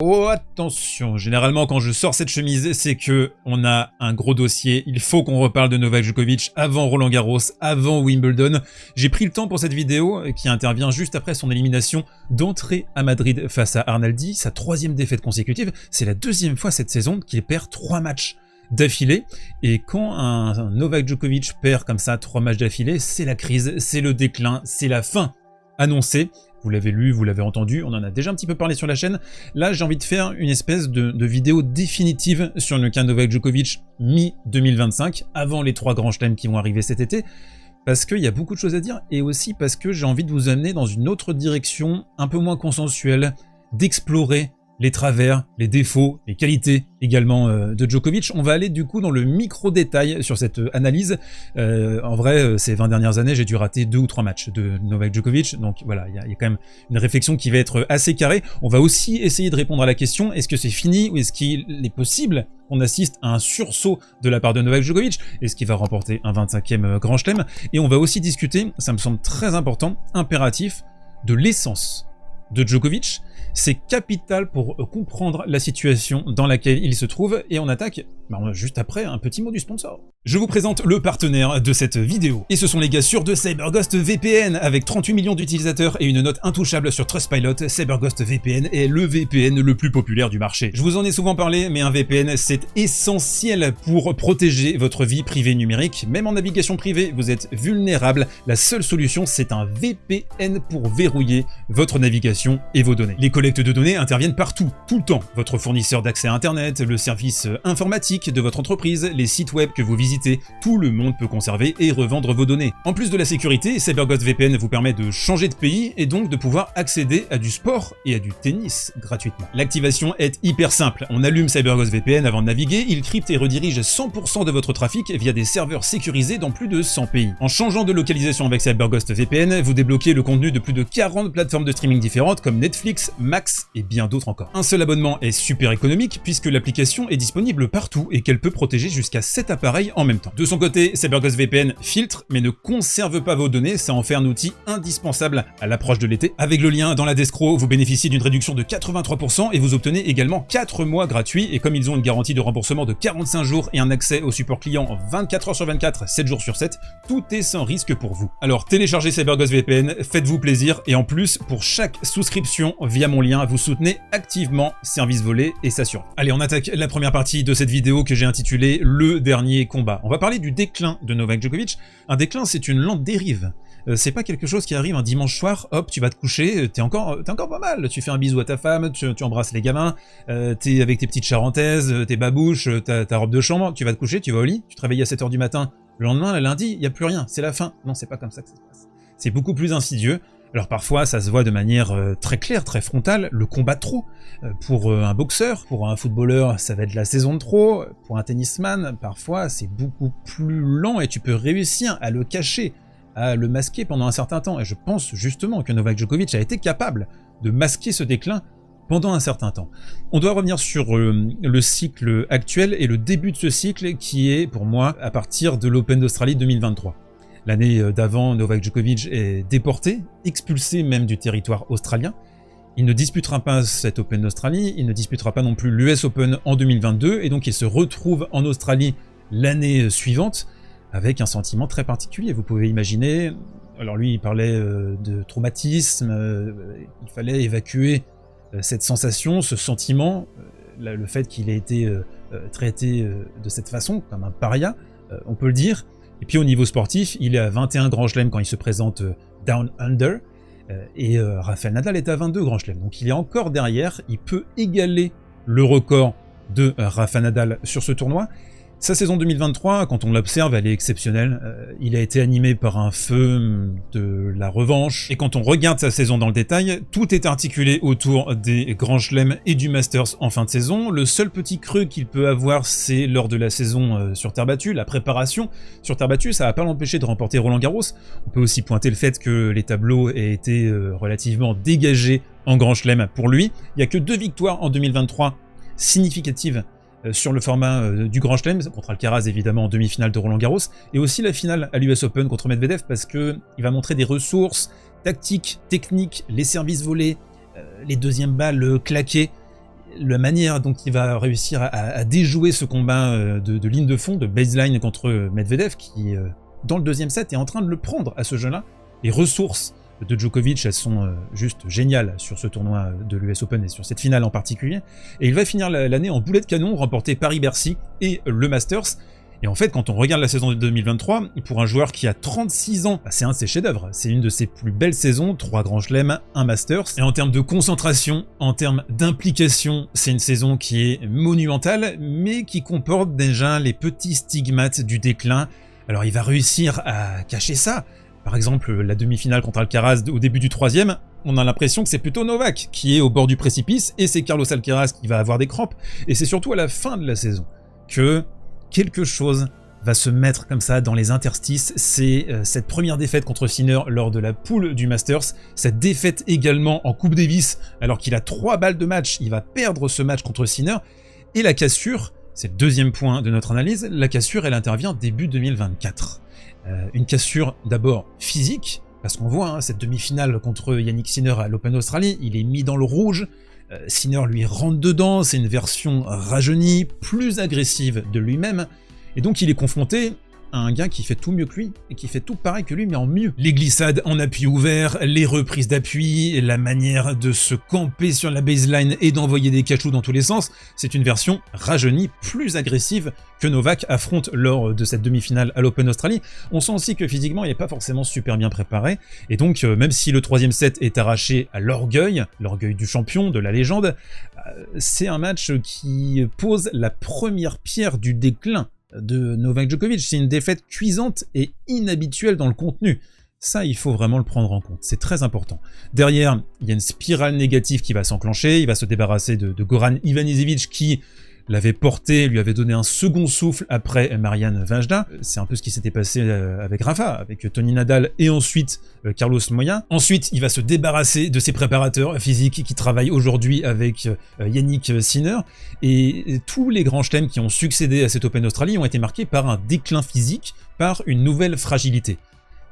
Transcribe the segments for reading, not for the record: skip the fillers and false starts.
Oh attention, généralement quand je sors cette chemise, c'est que on a un gros dossier, il faut qu'on reparle de Novak Djokovic avant Roland Garros, avant Wimbledon. J'ai pris le temps pour cette vidéo qui intervient juste après son élimination d'entrée à Madrid face à Arnaldi, sa 3e défaite consécutive. C'est la 2e fois cette saison qu'il perd 3 matchs d'affilée, et quand un Novak Djokovic perd comme ça 3 matchs d'affilée, c'est la crise, c'est le déclin, c'est la fin annoncée. Vous l'avez lu, vous l'avez entendu, on en a déjà un petit peu parlé sur la chaîne. Là, j'ai envie de faire une espèce de vidéo définitive sur le cas Novak Djokovic mi-2025, avant les 3 grands chelems qui vont arriver cet été, parce qu'il y a beaucoup de choses à dire, et aussi parce que j'ai envie de vous amener dans une autre direction, un peu moins consensuelle, d'explorer les travers, les défauts, les qualités également de Djokovic. On va aller du coup dans le micro-détail sur cette analyse. En vrai, ces 20 dernières années, j'ai dû rater 2 ou 3 matchs de Novak Djokovic, donc voilà, il y a quand même une réflexion qui va être assez carrée. On va aussi essayer de répondre à la question, est-ce que c'est fini ou est-ce qu'il est possible qu'on assiste à un sursaut de la part de Novak Djokovic? Est-ce qu'il va remporter un 25e Grand Chelem? Et on va aussi discuter, ça me semble très important, impératif, de l'essence de Djokovic. C'est capital pour comprendre la situation dans laquelle il se trouve, et on attaque juste après un petit mot du sponsor. Je vous présente le partenaire de cette vidéo, et ce sont les gars sûrs de CyberGhost VPN. Avec 38 millions d'utilisateurs et une note intouchable sur Trustpilot, CyberGhost VPN est le VPN le plus populaire du marché. Je vous en ai souvent parlé, mais un VPN c'est essentiel pour protéger votre vie privée numérique. Même en navigation privée, vous êtes vulnérable. La seule solution, c'est un VPN pour verrouiller votre navigation et vos données. Les collectes de données interviennent partout, tout le temps. Votre fournisseur d'accès à Internet, le service informatique de votre entreprise, les sites web que vous visitez, tout le monde peut conserver et revendre vos données. En plus de la sécurité, CyberGhost VPN vous permet de changer de pays et donc de pouvoir accéder à du sport et à du tennis gratuitement. L'activation est hyper simple. On allume CyberGhost VPN avant de naviguer, il crypte et redirige 100% de votre trafic via des serveurs sécurisés dans plus de 100 pays. En changeant de localisation avec CyberGhost VPN, vous débloquez le contenu de plus de 40 plateformes de streaming différentes comme Netflix, Max et bien d'autres encore. Un seul abonnement est super économique puisque l'application est disponible partout et qu'elle peut protéger jusqu'à 7 appareils en même temps. De son côté, CyberGhost VPN filtre mais ne conserve pas vos données, ça en fait un outil indispensable à l'approche de l'été. Avec le lien dans la description, vous bénéficiez d'une réduction de 83% et vous obtenez également 4 mois gratuits, et comme ils ont une garantie de remboursement de 45 jours et un accès au support client 24 heures sur 24, 7 jours sur 7, tout est sans risque pour vous. Alors téléchargez CyberGhost VPN, faites-vous plaisir, et en plus, pour chaque souscription via mon lien, vous soutenez activement Service Volé et sa survie. Allez, on attaque la première partie de cette vidéo que j'ai intitulée Le dernier combat. On va parler du déclin de Novak Djokovic. Un déclin, c'est une lente dérive. C'est pas quelque chose qui arrive un dimanche soir, hop, tu vas te coucher, t'es encore pas mal, tu fais un bisou à ta femme, tu embrasses les gamins, t'es avec tes petites charentaises, tes babouches, ta robe de chambre, tu vas te coucher, tu vas au lit, tu te réveilles à 7 h du matin, le lendemain, le lundi, il n'y a plus rien, c'est la fin. Non, c'est pas comme ça que ça se passe. C'est beaucoup plus insidieux. Alors parfois, ça se voit de manière très claire, très frontale, le combat de trop. Pour un boxeur, pour un footballeur, ça va être la saison de trop. Pour un tennisman, parfois, c'est beaucoup plus lent et tu peux réussir à le cacher, à le masquer pendant un certain temps. Et je pense justement que Novak Djokovic a été capable de masquer ce déclin pendant un certain temps. On doit revenir sur le cycle actuel et le début de ce cycle qui est, pour moi, à partir de l'Open d'Australie 2023. L'année d'avant, Novak Djokovic est déporté, expulsé même du territoire australien. Il ne disputera pas cet Open d'Australie, il ne disputera pas non plus l'US Open en 2022, et donc il se retrouve en Australie l'année suivante avec un sentiment très particulier. Vous pouvez imaginer, alors lui il parlait de traumatisme, il fallait évacuer cette sensation, ce sentiment, le fait qu'il ait été traité de cette façon, comme un paria, on peut le dire. Et puis au niveau sportif, il est à 21 grands chelems quand il se présente Down Under, et Rafael Nadal est à 22 grands chelems. Donc il est encore derrière, il peut égaler le record de Rafa Nadal sur ce tournoi. Sa saison 2023, quand on l'observe, elle est exceptionnelle. Il a été animé par un feu de la revanche. Et quand on regarde sa saison dans le détail, tout est articulé autour des grands chelems et du Masters en fin de saison. Le seul petit creux qu'il peut avoir, c'est lors de la saison sur terre battue, la préparation sur terre battue. Ça va pas l'empêcher de remporter Roland Garros. On peut aussi pointer le fait que les tableaux aient été relativement dégagés en grand chelem pour lui. Il n'y a que 2 victoires en 2023 significatives sur le format du Grand Chelem, contre Alcaraz évidemment en demi-finale de Roland Garros, et aussi la finale à l'US Open contre Medvedev, parce que il va montrer des ressources tactiques, techniques, les services volés, les deuxièmes balles claquées. la manière dont il va réussir à déjouer ce combat de ligne de fond, de baseline contre Medvedev, qui, dans le deuxième set, est en train de le prendre à ce jeu-là. Les ressources de Djokovic, elles sont juste géniales sur ce tournoi de l'US Open et sur cette finale en particulier. Et il va finir l'année en boulet de canon, remporter Paris-Bercy et le Masters. Et en fait, quand on regarde la saison de 2023, pour un joueur qui a 36 ans, c'est un de ses chefs-d'œuvre. C'est une de ses plus belles saisons, 3 grands chelems, un Masters. Et en termes de concentration, en termes d'implication, c'est une saison qui est monumentale, mais qui comporte déjà les petits stigmates du déclin. Alors il va réussir à cacher ça. Par exemple, la demi-finale contre Alcaraz au début du 3e, on a l'impression que c'est plutôt Novak qui est au bord du précipice, et c'est Carlos Alcaraz qui va avoir des crampes. Et c'est surtout à la fin de la saison que quelque chose va se mettre comme ça dans les interstices. C'est cette première défaite contre Sinner lors de la poule du Masters, cette défaite également en Coupe Davis alors qu'il a 3 balles de match, il va perdre ce match contre Sinner, et la cassure, c'est le deuxième point de notre analyse, la cassure elle intervient début 2024. Une cassure d'abord physique, parce qu'on voit cette demi-finale contre Yannick Sinner à l'Open Australie, il est mis dans le rouge, Sinner lui rentre dedans, c'est une version rajeunie, plus agressive de lui-même, et donc il est confronté à un gars qui fait tout mieux que lui, et qui fait tout pareil que lui, mais en mieux. Les glissades en appui ouvert, les reprises d'appui, la manière de se camper sur la baseline et d'envoyer des cachous dans tous les sens, c'est une version rajeunie, plus agressive que Novak affronte lors de cette demi-finale à l'Open Australie. On sent aussi que physiquement, il n'est pas forcément super bien préparé, et donc même si le 3e set est arraché à l'orgueil du champion, de la légende, c'est un match qui pose la première pierre du déclin de Novak Djokovic. C'est une défaite cuisante et inhabituelle dans le contenu. Ça, il faut vraiment le prendre en compte, c'est très important. Derrière, il y a une spirale négative qui va s'enclencher, il va se débarrasser de Goran Ivanisevic qui l'avait porté, lui avait donné un second souffle après Marianne Vajda. C'est un peu ce qui s'était passé avec Rafa, avec Tony Nadal et ensuite Carlos Moya. Ensuite, il va se débarrasser de ses préparateurs physiques qui travaillent aujourd'hui avec Yannick Sinner. Et tous les grands chelems qui ont succédé à cette Open Australie ont été marqués par un déclin physique, par une nouvelle fragilité.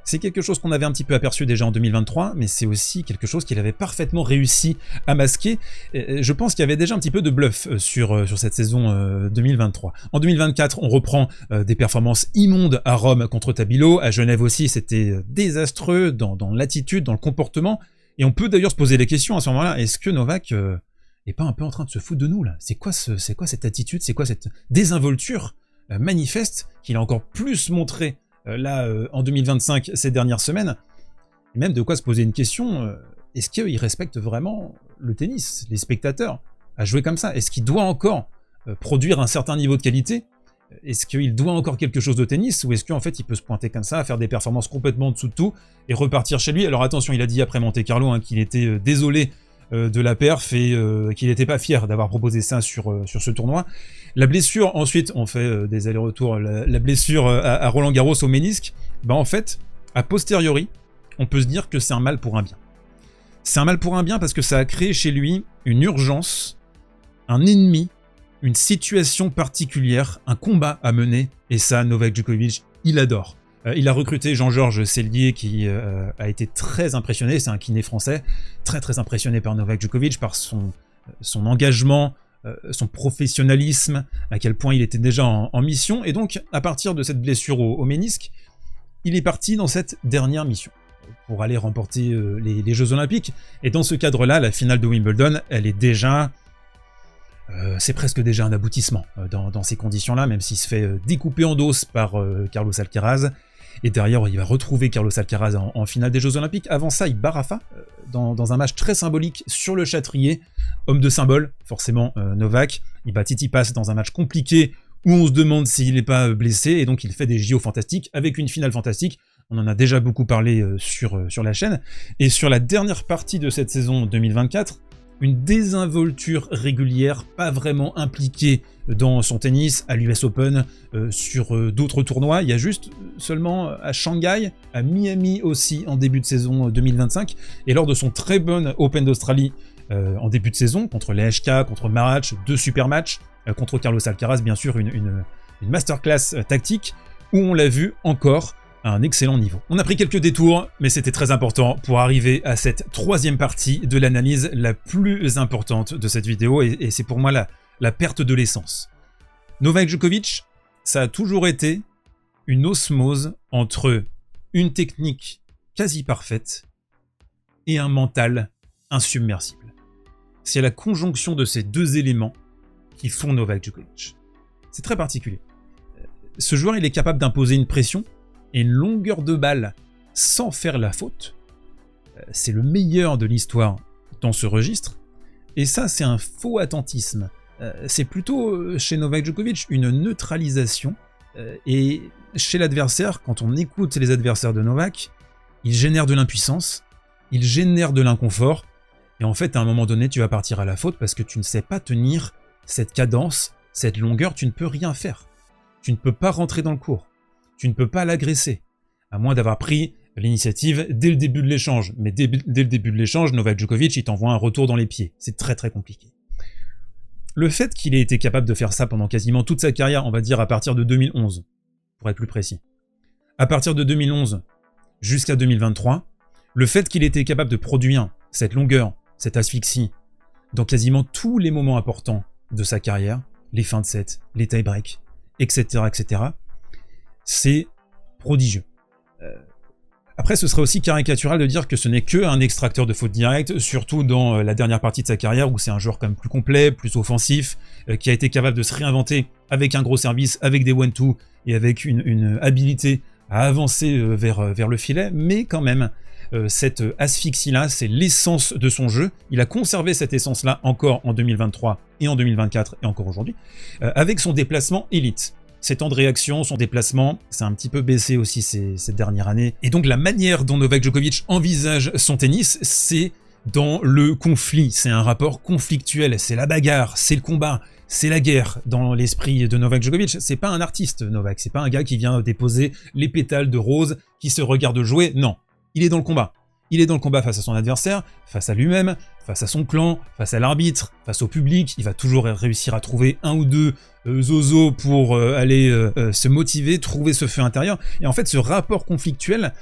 C'est quelque chose qu'on avait un petit peu aperçu déjà en 2023, mais c'est aussi quelque chose qu'il avait parfaitement réussi à masquer. Je pense qu'il y avait déjà un petit peu de bluff sur cette saison 2023. En 2024, on reprend des performances immondes à Rome contre Tabilo, à Genève aussi, c'était désastreux dans l'attitude, dans le comportement, et on peut d'ailleurs se poser des questions à ce moment-là. Est-ce que Novak est pas un peu en train de se foutre de nous là? C'est quoi cette attitude? C'est quoi cette désinvolture manifeste qu'il a encore plus montré là, en 2025, ces dernières semaines, et même de quoi se poser une question, est-ce qu'il respecte vraiment le tennis, les spectateurs, à jouer comme ça? Est-ce qu'il doit encore produire un certain niveau de qualité? Est-ce qu'il doit encore quelque chose au tennis? Ou est-ce qu'en fait il peut se pointer comme ça, faire des performances complètement en dessous de tout, et repartir chez lui? Alors attention, il a dit après Monte Carlo qu'il était désolé de la perf et qu'il n'était pas fier d'avoir proposé ça sur ce tournoi. La blessure, ensuite, on fait des allers-retours, la blessure à Roland Garros au ménisque, en fait, a posteriori, on peut se dire que c'est un mal pour un bien. C'est un mal pour un bien parce que ça a créé chez lui une urgence, un ennemi, une situation particulière, un combat à mener, et ça, Novak Djokovic, il adore. Il a recruté Jean-Georges Sellier qui a été très impressionné, c'est un kiné français, très impressionné par Novak Djokovic, par son engagement, son professionnalisme, à quel point il était déjà en mission, et donc à partir de cette blessure au ménisque, il est parti dans cette dernière mission pour aller remporter les Jeux Olympiques, et dans ce cadre-là, la finale de Wimbledon, elle est déjà... c'est presque déjà un aboutissement dans ces conditions-là, même s'il se fait découper en dos par Carlos Alcaraz. Et derrière, il va retrouver Carlos Alcaraz en finale des Jeux Olympiques. Avant ça, il bat Rafa dans un match très symbolique sur le Châtrier. Homme de symbole, forcément Novak. Il bat Tsitsipas dans un match compliqué où on se demande s'il n'est pas blessé. Et donc, il fait des JO fantastiques avec une finale fantastique. On en a déjà beaucoup parlé sur la chaîne. Et sur la dernière partie de cette saison 2024, une désinvolture régulière, pas vraiment impliquée dans son tennis, à l'US Open, sur d'autres tournois. Il y a juste seulement à Shanghai, à Miami aussi en début de saison 2025, et lors de son très bon Open d'Australie en début de saison, contre Lehečka, contre Marac, 2 super matchs, contre Carlos Alcaraz, bien sûr une masterclass tactique, où on l'a vu encore, à un excellent niveau. On a pris quelques détours, mais c'était très important pour arriver à cette troisième partie de l'analyse la plus importante de cette vidéo, et c'est pour moi la perte de l'essence. Novak Djokovic, ça a toujours été une osmose entre une technique quasi parfaite et un mental insubmersible. C'est la conjonction de ces deux éléments qui font Novak Djokovic. C'est très particulier. Ce joueur, il est capable d'imposer une pression et une longueur de balle sans faire la faute. C'est le meilleur de l'histoire dans ce registre. Et ça, c'est un faux attentisme. C'est plutôt, chez Novak Djokovic, une neutralisation. Et chez l'adversaire, quand on écoute les adversaires de Novak, ils génèrent de l'impuissance, ils génèrent de l'inconfort. Et en fait, à un moment donné, tu vas partir à la faute parce que tu ne sais pas tenir cette cadence, cette longueur, tu ne peux rien faire. Tu ne peux pas rentrer dans le court. Tu ne peux pas l'agresser, à moins d'avoir pris l'initiative dès le début de l'échange. Mais dès le début de l'échange, Novak Djokovic, il t'envoie un retour dans les pieds. C'est très très compliqué. Le fait qu'il ait été capable de faire ça pendant quasiment toute sa carrière, on va dire à partir de 2011, pour être plus précis, à partir de 2011 jusqu'à 2023, le fait qu'il ait été capable de produire cette longueur, cette asphyxie, dans quasiment tous les moments importants de sa carrière, les fins de set, les tie-breaks, etc., etc., c'est prodigieux. Après, ce serait aussi caricatural de dire que ce n'est qu'un extracteur de fautes directes, surtout dans la dernière partie de sa carrière, où c'est un joueur quand même plus complet, plus offensif, qui a été capable de se réinventer avec un gros service, avec des one-two, et avec une habilité à avancer vers le filet, mais quand même, cette asphyxie-là, c'est l'essence de son jeu. Il a conservé cette essence-là encore en 2023 et en 2024 et encore aujourd'hui, avec son déplacement élite. Ses temps de réaction, son déplacement, c'est un petit peu baissé aussi cette dernière année. Et donc la manière dont Novak Djokovic envisage son tennis, c'est dans le conflit. C'est un rapport conflictuel, c'est la bagarre, c'est le combat, c'est la guerre dans l'esprit de Novak Djokovic. C'est pas un artiste, Novak, c'est pas un gars qui vient déposer les pétales de rose, qui se regarde jouer, non. Il est dans le combat. Il est dans le combat face à son adversaire, face à lui-même, face à son clan, face à l'arbitre, face au public. Il va toujours réussir à trouver un ou deux zozos pour aller se motiver, trouver ce feu intérieur. Et en fait, ce rapport conflictuel,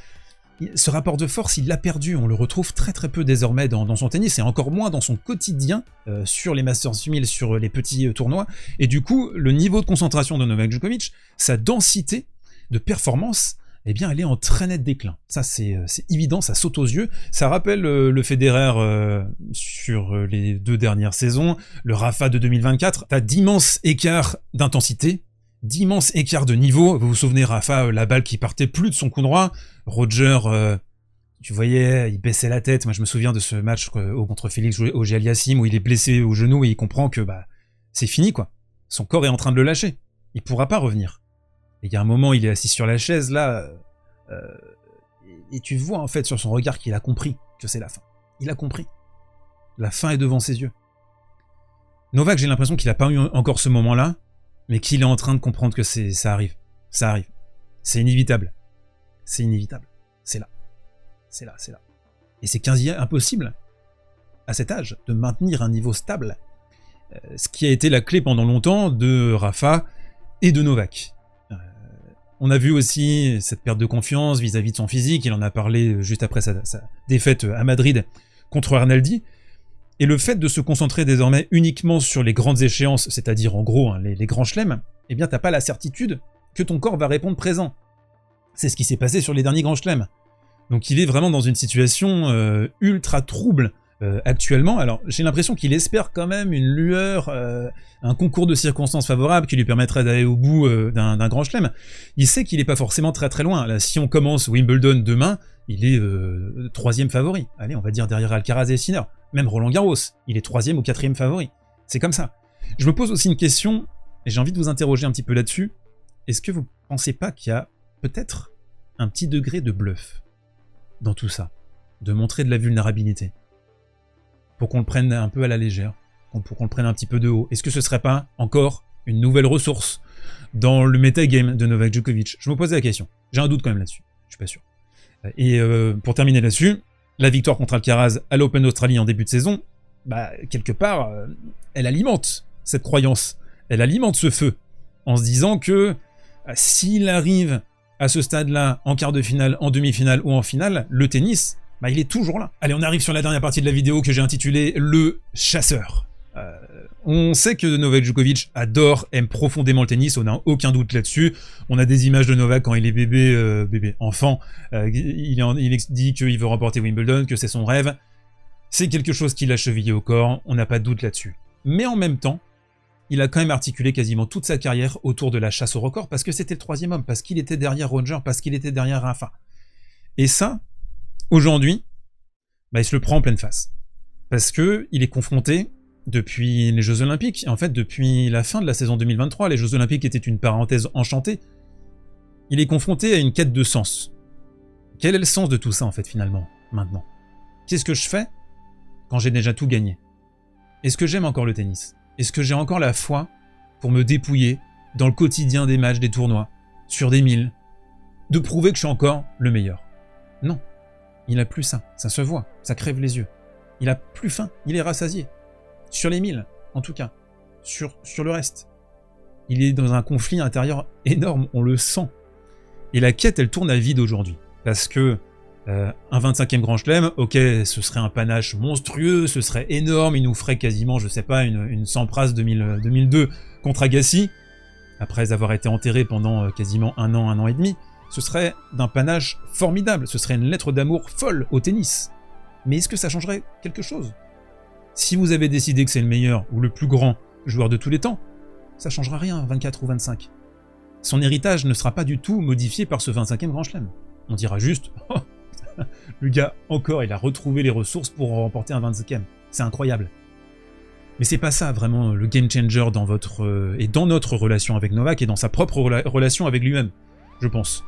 ce rapport de force, il l'a perdu. On le retrouve très très peu désormais dans son tennis, et encore moins dans son quotidien sur les Masters 1000, sur les petits tournois. Et du coup, le niveau de concentration de Novak Djokovic, sa densité de performance, eh bien, elle est en très net déclin. Ça, c'est évident, ça saute aux yeux. Ça rappelle le Federer sur les 2 dernières saisons, le Rafa de 2024. T'as d'immenses écarts d'intensité, d'immenses écarts de niveau. Vous vous souvenez, Rafa, la balle qui partait plus de son coup droit. Roger, tu voyais, il baissait la tête. Moi, je me souviens de ce match contre Félix Auger-Aliassime où il est blessé au genou et il comprend que c'est fini, quoi. Son corps est en train de le lâcher. Il pourra pas revenir. Et il y a un moment, il est assis sur la chaise, là, et tu vois en fait sur son regard qu'il a compris que c'est la fin. Il a compris. La fin est devant ses yeux. Novak, j'ai l'impression qu'il n'a pas eu encore ce moment-là, mais qu'il est en train de comprendre que ça arrive. Ça arrive. C'est inévitable. C'est inévitable. C'est là. C'est là, c'est là. Et c'est quasi impossible, à cet âge, de maintenir un niveau stable. Ce qui a été la clé pendant longtemps de Rafa et de Novak. On a vu aussi cette perte de confiance vis-à-vis de son physique, il en a parlé juste après sa défaite à Madrid contre Arnaldi, et le fait de se concentrer désormais uniquement sur les grandes échéances, c'est-à-dire en gros les grands chelems, eh bien t'as pas la certitude que ton corps va répondre présent. C'est ce qui s'est passé sur les derniers grands chelems. Donc il est vraiment dans une situation ultra trouble actuellement. Alors j'ai l'impression qu'il espère quand même une lueur, un concours de circonstances favorables qui lui permettrait d'aller au bout d'un grand chelem. Il sait qu'il n'est pas forcément très très loin. Là, si on commence Wimbledon demain, il est 3e favori. Allez, on va dire derrière Alcaraz et Sinner. Même Roland Garros, il est 3e ou 4e favori. C'est comme ça. Je me pose aussi une question, et j'ai envie de vous interroger un petit peu là-dessus. Est-ce que vous pensez pas qu'il y a peut-être un petit degré de bluff dans tout ça, de montrer de la vulnérabilité, pour qu'on le prenne un peu à la légère, pour qu'on le prenne un petit peu de haut? Est-ce que ce serait pas encore une nouvelle ressource dans le metagame de Novak Djokovic? Je me posais la question. J'ai un doute quand même là-dessus. Je suis pas sûr. Et pour terminer là-dessus, la victoire contre Alcaraz à l'Open d'Australie en début de saison, quelque part, elle alimente cette croyance. Elle alimente ce feu. En se disant que s'il arrive à ce stade-là, en quart de finale, en demi-finale ou en finale, le tennis, bah, il est toujours là. Allez, on arrive sur la dernière partie de la vidéo que j'ai intitulée « Le chasseur ». On sait que Novak Djokovic adore, aime profondément le tennis, on n'a aucun doute là-dessus. On a des images de Novak quand il est enfant. Il dit qu'il veut remporter Wimbledon, que c'est son rêve. C'est quelque chose qui l'a chevillé au corps, on n'a pas de doute là-dessus. Mais en même temps, il a quand même articulé quasiment toute sa carrière autour de la chasse au record, parce que c'était le troisième homme, parce qu'il était derrière Roger, parce qu'il était derrière Rafa. Et ça, aujourd'hui, bah, il se le prend en pleine face. Parce que il est confronté depuis les Jeux Olympiques, en fait depuis la fin de la saison 2023, les Jeux Olympiques étaient une parenthèse enchantée, il est confronté à une quête de sens. Quel est le sens de tout ça en fait finalement, maintenant? Qu'est-ce que je fais quand j'ai déjà tout gagné? Est-ce que j'aime encore le tennis? Est-ce que j'ai encore la foi pour me dépouiller dans le quotidien des matchs, des tournois, sur des milles, de prouver que je suis encore le meilleur? Non, il a plus ça se voit, ça crève les yeux. Il a plus faim, il est rassasié. Sur les milles, en tout cas. Sur le reste. Il est dans un conflit intérieur énorme, on le sent. Et la quête, elle tourne à vide aujourd'hui. Parce que un 25e Grand Chelem, ok, ce serait un panache monstrueux, ce serait énorme, il nous ferait quasiment, je sais pas, une Sampras 2002 contre Agassi, après avoir été enterré pendant quasiment un an et demi. Ce serait d'un panache formidable, ce serait une lettre d'amour folle au tennis. Mais est-ce que ça changerait quelque chose? Si vous avez décidé que c'est le meilleur ou le plus grand joueur de tous les temps, ça changera rien, 24 ou 25. Son héritage ne sera pas du tout modifié par ce 25e Grand Chelem. On dira juste oh, le gars, encore, il a retrouvé les ressources pour remporter un 25e. C'est incroyable. Mais c'est pas ça, vraiment, le game changer dans votre et dans notre relation avec Novak et dans sa propre relation avec lui-même, je pense.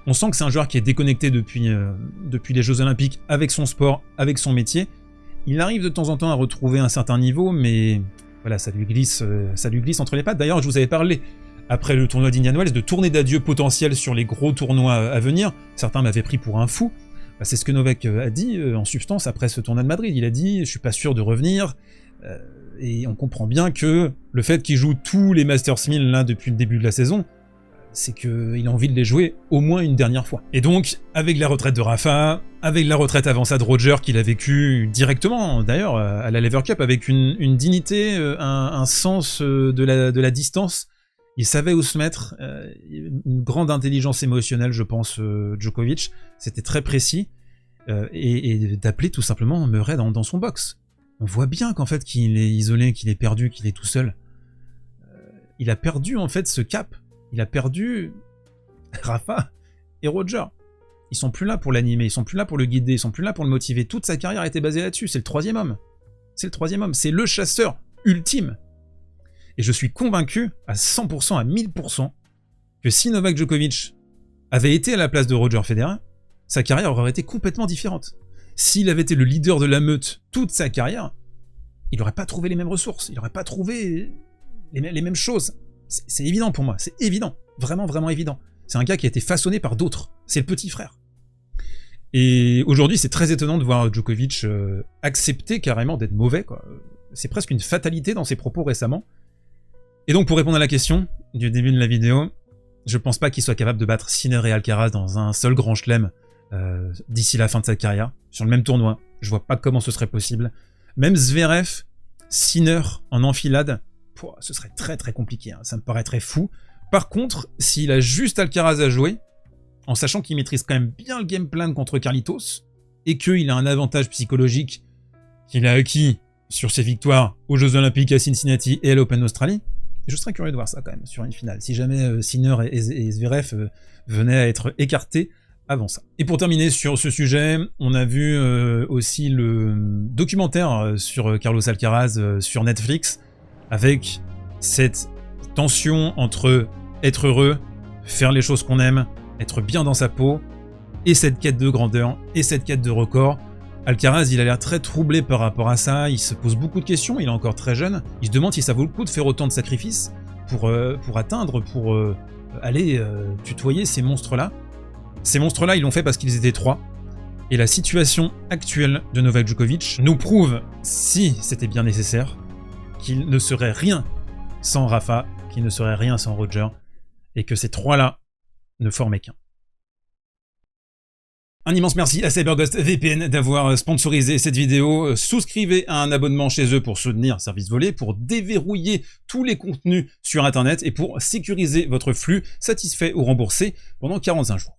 On sent que c'est un joueur qui est déconnecté depuis les Jeux Olympiques avec son sport, avec son métier. Il arrive de temps en temps à retrouver un certain niveau, mais voilà, ça lui glisse entre les pattes. D'ailleurs, je vous avais parlé, après le tournoi d'Indian Wells, de tournée d'adieu potentielle sur les gros tournois à venir. Certains m'avaient pris pour un fou. Bah, c'est ce que Novak a dit, en substance, après ce tournoi de Madrid. Il a dit « je suis pas sûr de revenir ». Et on comprend bien que le fait qu'il joue tous les Masters 1000 là, depuis le début de la saison, c'est qu'il a envie de les jouer au moins une dernière fois. Et donc, avec la retraite de Rafa, avec la retraite avant ça de Roger, qu'il a vécu directement, d'ailleurs, à la Lever Cup, avec une dignité, un sens de la distance, il savait où se mettre, une grande intelligence émotionnelle, je pense, Djokovic, c'était très précis, et d'appeler tout simplement Murray dans son box. On voit bien qu'en fait, qu'il est isolé, qu'il est perdu, qu'il est tout seul. Il a perdu, en fait, ce cap. Il a perdu Rafa et Roger. Ils sont plus là pour l'animer, ils sont plus là pour le guider, ils sont plus là pour le motiver. Toute sa carrière a été basée là-dessus. C'est le troisième homme. C'est le troisième homme. C'est le chasseur ultime. Et je suis convaincu à 100%, à 1000%, que si Novak Djokovic avait été à la place de Roger Federer, sa carrière aurait été complètement différente. S'il avait été le leader de la meute toute sa carrière, il n'aurait pas trouvé les mêmes ressources, il n'aurait pas trouvé les mêmes choses. C'est évident pour moi, c'est évident, vraiment vraiment évident. C'est un gars qui a été façonné par d'autres, c'est le petit frère. Et aujourd'hui, c'est très étonnant de voir Djokovic accepter carrément d'être mauvais, quoi. C'est presque une fatalité dans ses propos récemment. Et donc pour répondre à la question du début de la vidéo, je pense pas qu'il soit capable de battre Sinner et Alcaraz dans un seul grand chelem d'ici la fin de sa carrière, sur le même tournoi. Je vois pas comment ce serait possible. Même Zverev, Sinner en enfilade, ce serait très très compliqué, hein. Ça me paraîtrait fou. Par contre, s'il a juste Alcaraz à jouer, en sachant qu'il maîtrise quand même bien le game plan contre Carlitos, et qu'il a un avantage psychologique qu'il a acquis sur ses victoires aux Jeux Olympiques à Cincinnati et à l'Open d'Australie, je serais curieux de voir ça quand même sur une finale, si jamais Sinner et Zverev venaient à être écartés avant ça. Et pour terminer sur ce sujet, on a vu aussi le documentaire sur Carlos Alcaraz sur Netflix, avec cette tension entre être heureux, faire les choses qu'on aime, être bien dans sa peau, et cette quête de grandeur, et cette quête de record. Alcaraz, il a l'air très troublé par rapport à ça, il se pose beaucoup de questions, il est encore très jeune, il se demande si ça vaut le coup de faire autant de sacrifices pour atteindre, pour aller tutoyer ces monstres-là. Ces monstres-là, ils l'ont fait parce qu'ils étaient trois, et la situation actuelle de Novak Djokovic nous prouve, si c'était bien nécessaire, qu'il ne serait rien sans Rafa, qu'il ne serait rien sans Roger, et que ces trois-là ne formait qu'un. Un immense merci à CyberGhost VPN d'avoir sponsorisé cette vidéo. Souscrivez à un abonnement chez eux pour soutenir Service Volé, pour déverrouiller tous les contenus sur Internet et pour sécuriser votre flux satisfait ou remboursé pendant 45 jours.